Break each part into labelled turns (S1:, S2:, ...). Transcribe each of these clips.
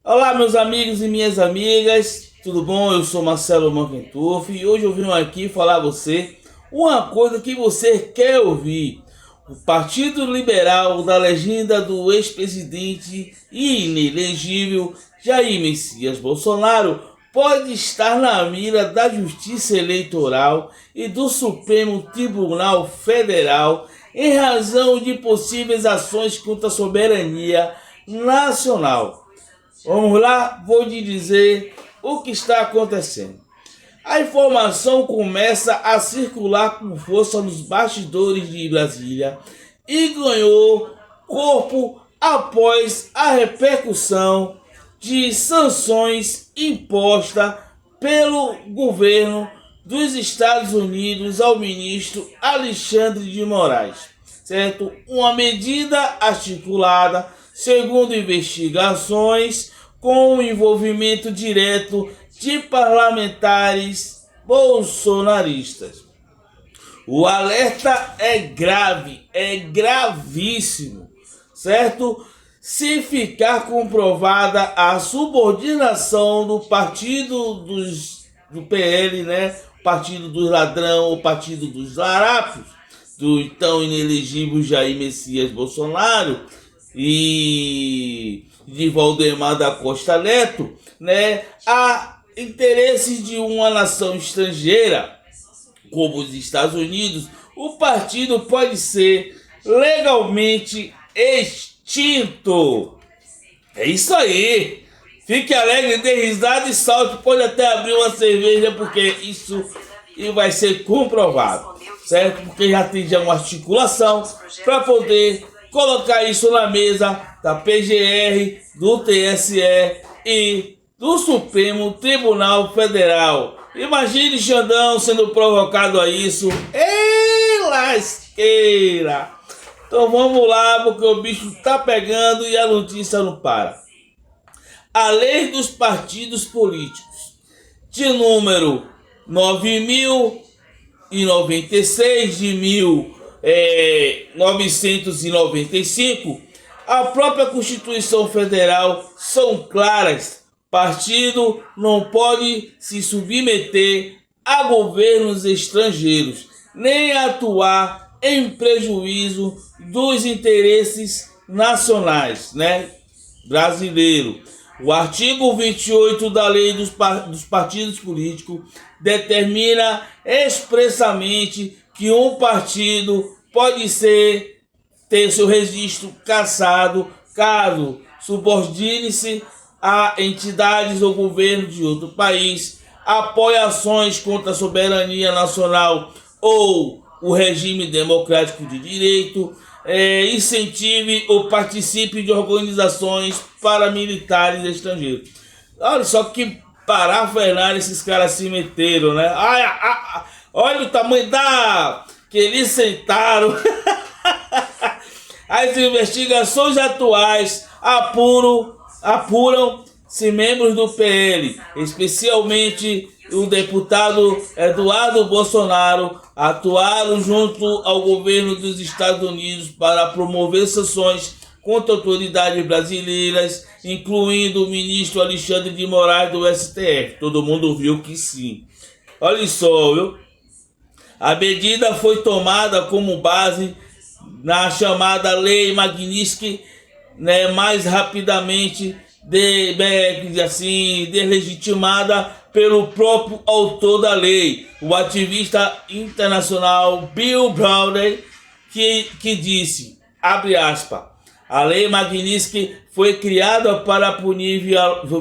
S1: Olá, meus amigos e minhas amigas, tudo bom? Eu sou Marcelo Manquentuf e hoje eu vim aqui falar a você uma coisa que você quer ouvir. O Partido Liberal da legenda do ex-presidente e inelegível Jair Messias Bolsonaro pode estar na mira da Justiça Eleitoral e do Supremo Tribunal Federal em razão de possíveis ações contra a soberania nacional. Vamos lá, vou te dizer o que está acontecendo. A informação começa a circular com força nos bastidores de Brasília e ganhou corpo após a repercussão de sanções impostas pelo governo dos Estados Unidos ao ministro Alexandre de Moraes, certo? Uma medida articulada, segundo investigações, com o envolvimento direto de parlamentares bolsonaristas. O alerta é grave, é gravíssimo, certo? Se ficar comprovada a subordinação do partido do PL, né? Partido dos ladrão, o partido dos larápios, do então inelegível Jair Messias Bolsonaro e de Valdemar da Costa Neto, né, a interesses de uma nação estrangeira, como os Estados Unidos, o partido pode ser legalmente extinto. É isso aí. Fique alegre, dê risada e salte. Pode até abrir uma cerveja, porque isso vai ser comprovado, certo? Porque já tem uma articulação para poder colocar isso na mesa da PGR, do TSE e do Supremo Tribunal Federal. Imagine Xandão sendo provocado a isso. Ei, lasqueira! Então vamos lá, porque o bicho tá pegando e a notícia não para. A lei dos partidos políticos, de número 9.096 de 1995, a própria Constituição Federal são claras. Partido não pode se submeter a governos estrangeiros, nem atuar em prejuízo dos interesses nacionais, né, brasileiro. O artigo 28 da Lei dos Partidos Políticos determina expressamente que um partido pode ter seu registro cassado caso subordine-se a entidades ou governo de outro país, apoie ações contra a soberania nacional ou o regime democrático de direito, incentive ou participe de organizações paramilitares estrangeiras. Olha só que parafernália esses caras se meteram, né? Olha o tamanho que eles sentaram. As investigações atuais apuram se membros do PL, especialmente o deputado Eduardo Bolsonaro, atuaram junto ao governo dos Estados Unidos para promover sanções contra autoridades brasileiras, incluindo o ministro Alexandre de Moraes do STF. Todo mundo viu que sim. Olha só, viu? A medida foi tomada como base na chamada Lei Magnitsky, né, mais rapidamente deslegitimada pelo próprio autor da lei, o ativista internacional Bill Browder, que disse, abre aspas, a Lei Magnitsky foi criada para punir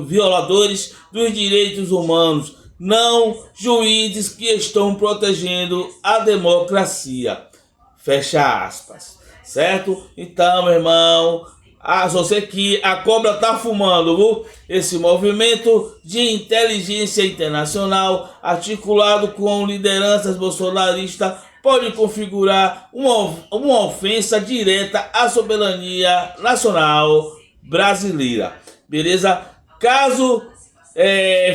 S1: violadores dos direitos humanos, não juízes que estão protegendo a democracia. Fecha aspas. Certo? Então, meu irmão, só sei que a cobra tá fumando, viu? Esse movimento de inteligência internacional, articulado com lideranças bolsonaristas, pode configurar uma ofensa direta à soberania nacional brasileira. Beleza? Caso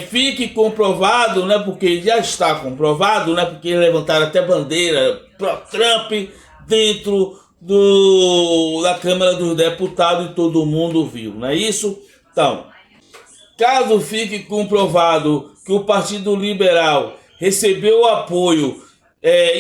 S1: fique comprovado, né? Porque já está comprovado, né? Porque levantaram até bandeira pro Trump dentro da Câmara dos Deputados e todo mundo viu, não é isso? Então, Caso fique comprovado que o Partido Liberal recebeu apoio,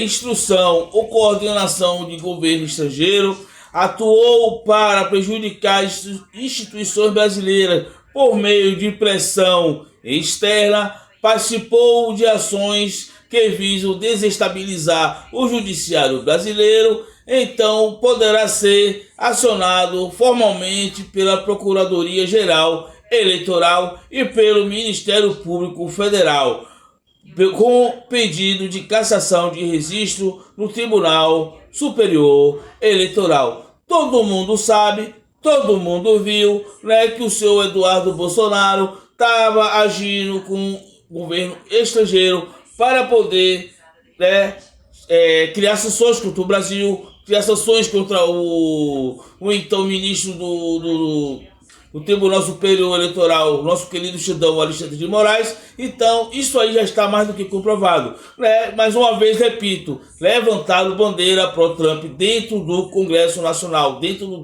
S1: instrução ou coordenação de governo estrangeiro, atuou para prejudicar instituições brasileiras por meio de pressão externa, participou de ações que visam desestabilizar o judiciário brasileiro, então poderá ser acionado formalmente pela Procuradoria-Geral Eleitoral e pelo Ministério Público Federal, com pedido de cassação de registro no Tribunal Superior Eleitoral. Todo mundo sabe, todo mundo viu, né, que o senhor Eduardo Bolsonaro estava agindo com o governo estrangeiro para poder, né, criar sanções contra o Brasil, criar sanções contra o então ministro do Tribunal Superior Eleitoral, nosso querido cidadão Alexandre de Moraes. Então, isso aí já está mais do que comprovado, né? Mais uma vez, repito, levantaram bandeira pró-Trump dentro do Congresso Nacional, dentro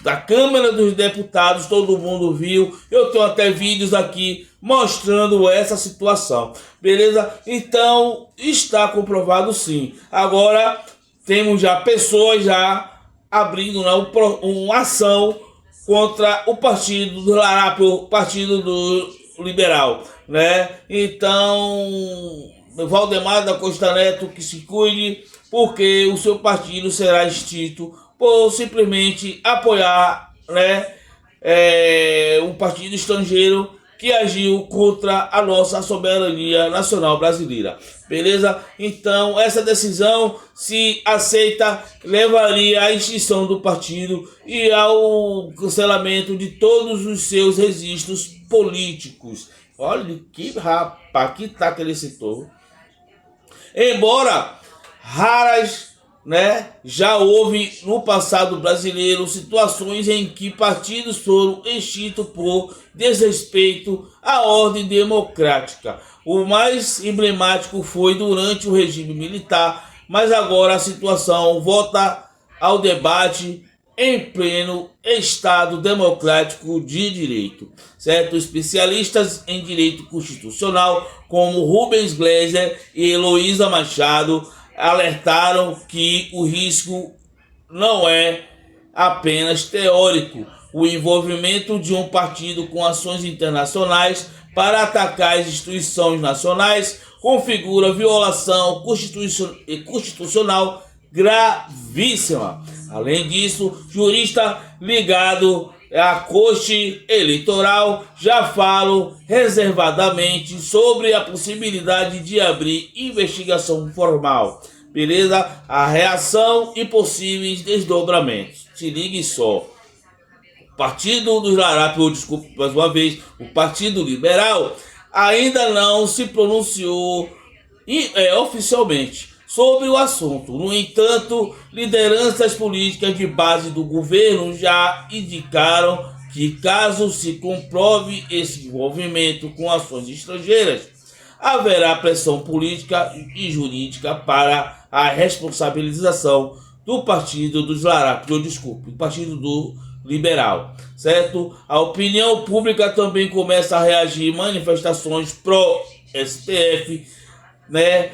S1: da Câmara dos Deputados, todo mundo viu. Eu tenho até vídeos aqui mostrando essa situação, beleza? Então, está comprovado sim. Agora, temos já pessoas já abrindo uma ação contra o partido do Larápio, o partido do Liberal, né? Então, Valdemar da Costa Neto, que se cuide, porque o seu partido será extinto por simplesmente apoiar, né, um partido estrangeiro que agiu contra a nossa soberania nacional brasileira, beleza? Então, essa decisão, se aceita, levaria à extinção do partido e ao cancelamento de todos os seus registros políticos. Olha que rapaz, que tá que ele citou. Embora raras, né, já houve no passado brasileiro situações em que partidos foram extintos por desrespeito à ordem democrática. O mais emblemático foi durante o regime militar, mas agora a situação volta ao debate em pleno Estado democrático de direito, certo? Especialistas em direito constitucional como Rubens Gleiser e Heloísa Machado alertaram que o risco não é apenas teórico. O envolvimento de um partido com ações internacionais para atacar as instituições nacionais configura violação constitucional gravíssima. Além disso, jurista ligado à Corte Eleitoral já falam reservadamente sobre a possibilidade de abrir investigação formal, beleza? A reação e possíveis desdobramentos. Se ligue só. O Partido dos Larápios, desculpe mais uma vez, o Partido Liberal ainda não se pronunciou oficialmente sobre o assunto. No entanto, lideranças políticas de base do governo já indicaram que, caso se comprove esse envolvimento com ações estrangeiras, haverá pressão política e jurídica para a responsabilização do Partido dos Larápios, do Partido do Liberal, certo? A opinião pública também começa a reagir manifestações pró-STF, né?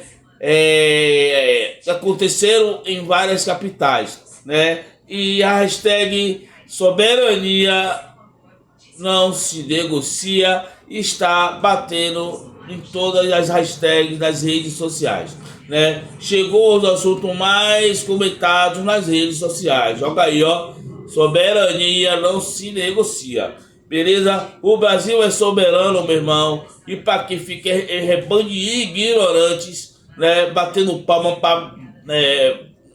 S1: Aconteceram em várias capitais, né? E a hashtag soberania não se negocia está batendo em todas as hashtags das redes sociais, né? Chegou aos assuntos mais comentados nas redes sociais. Joga aí, ó. Soberania não se negocia. Beleza? O Brasil é soberano, meu irmão. E para que fique rebando de ignorantes, né, batendo palma para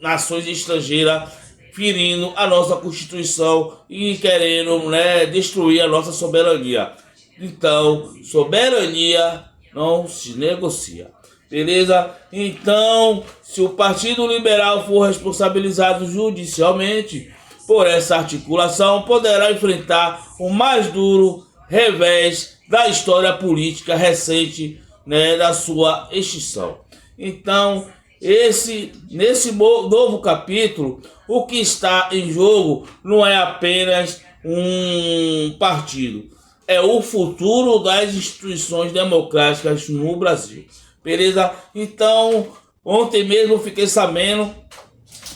S1: nações estrangeiras, ferindo a nossa Constituição e querendo, né, destruir a nossa soberania. Então, soberania não se negocia. Beleza? Então, se o Partido Liberal for responsabilizado judicialmente por essa articulação, poderá enfrentar o mais duro revés da história política recente, né, da sua extinção. Então, nesse novo capítulo, o que está em jogo não é apenas um partido, é o futuro das instituições democráticas no Brasil. Beleza? Então, ontem mesmo eu fiquei sabendo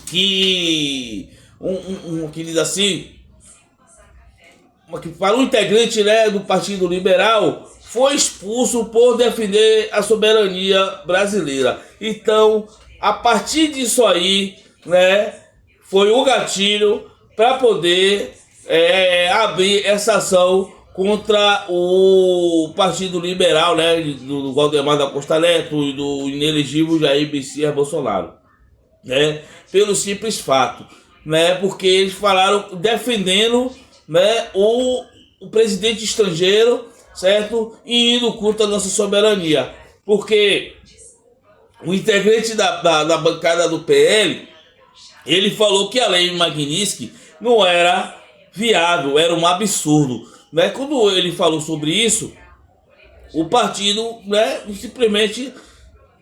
S1: que que diz assim, que para um integrante, né, do Partido Liberal foi expulso por defender a soberania brasileira. Então, a partir disso aí, né, foi o gatilho para poder abrir essa ação contra o Partido Liberal, né, do Valdemar da Costa Neto e do inelegível Jair Messias Bolsonaro, né, pelo simples fato, né, porque eles falaram defendendo, né, o presidente estrangeiro, certo, e indo contra a nossa soberania, porque o integrante da bancada do PL, ele falou que a lei Magnitsky não era viável, era um absurdo, né? Quando ele falou sobre isso, o partido, né, simplesmente,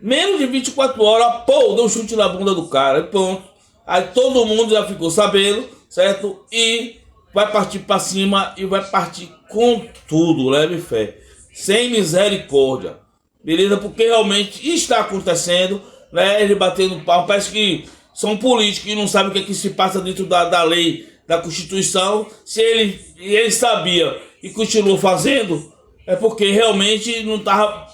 S1: menos de 24 horas, deu um chute na bunda do cara, e pronto. Aí todo mundo já ficou sabendo, certo? E vai partir para cima e vai partir com tudo, leve fé, sem misericórdia, beleza? Porque realmente está acontecendo, né? Ele batendo pau, parece que são políticos que não sabem o que é que se passa dentro da lei, da Constituição. Se ele sabia e continuou fazendo, é porque realmente não estava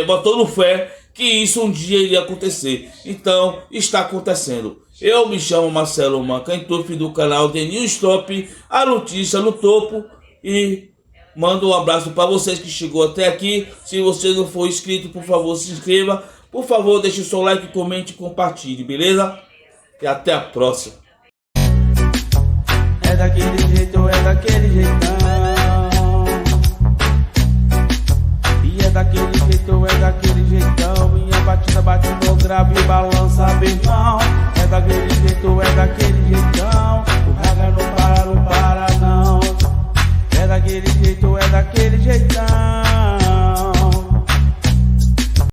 S1: botando fé que isso um dia iria acontecer. Então, está acontecendo. Eu me chamo Marcelo Mancantufi, do canal The News Top, a notícia no topo, e mando um abraço para vocês que chegou até aqui. Se você não for inscrito, por favor, se inscreva. Por favor, deixe o seu like, comente e compartilhe, beleza? E até a próxima.
S2: É daquele jeito, é daquele jeitão. E é daquele jeito, é daquele jeitão. Minha batida bate no grave e balança bem mal. É daquele jeito, é daquele jeitão. O raga não para não. É daquele jeito, é daquele jeitão.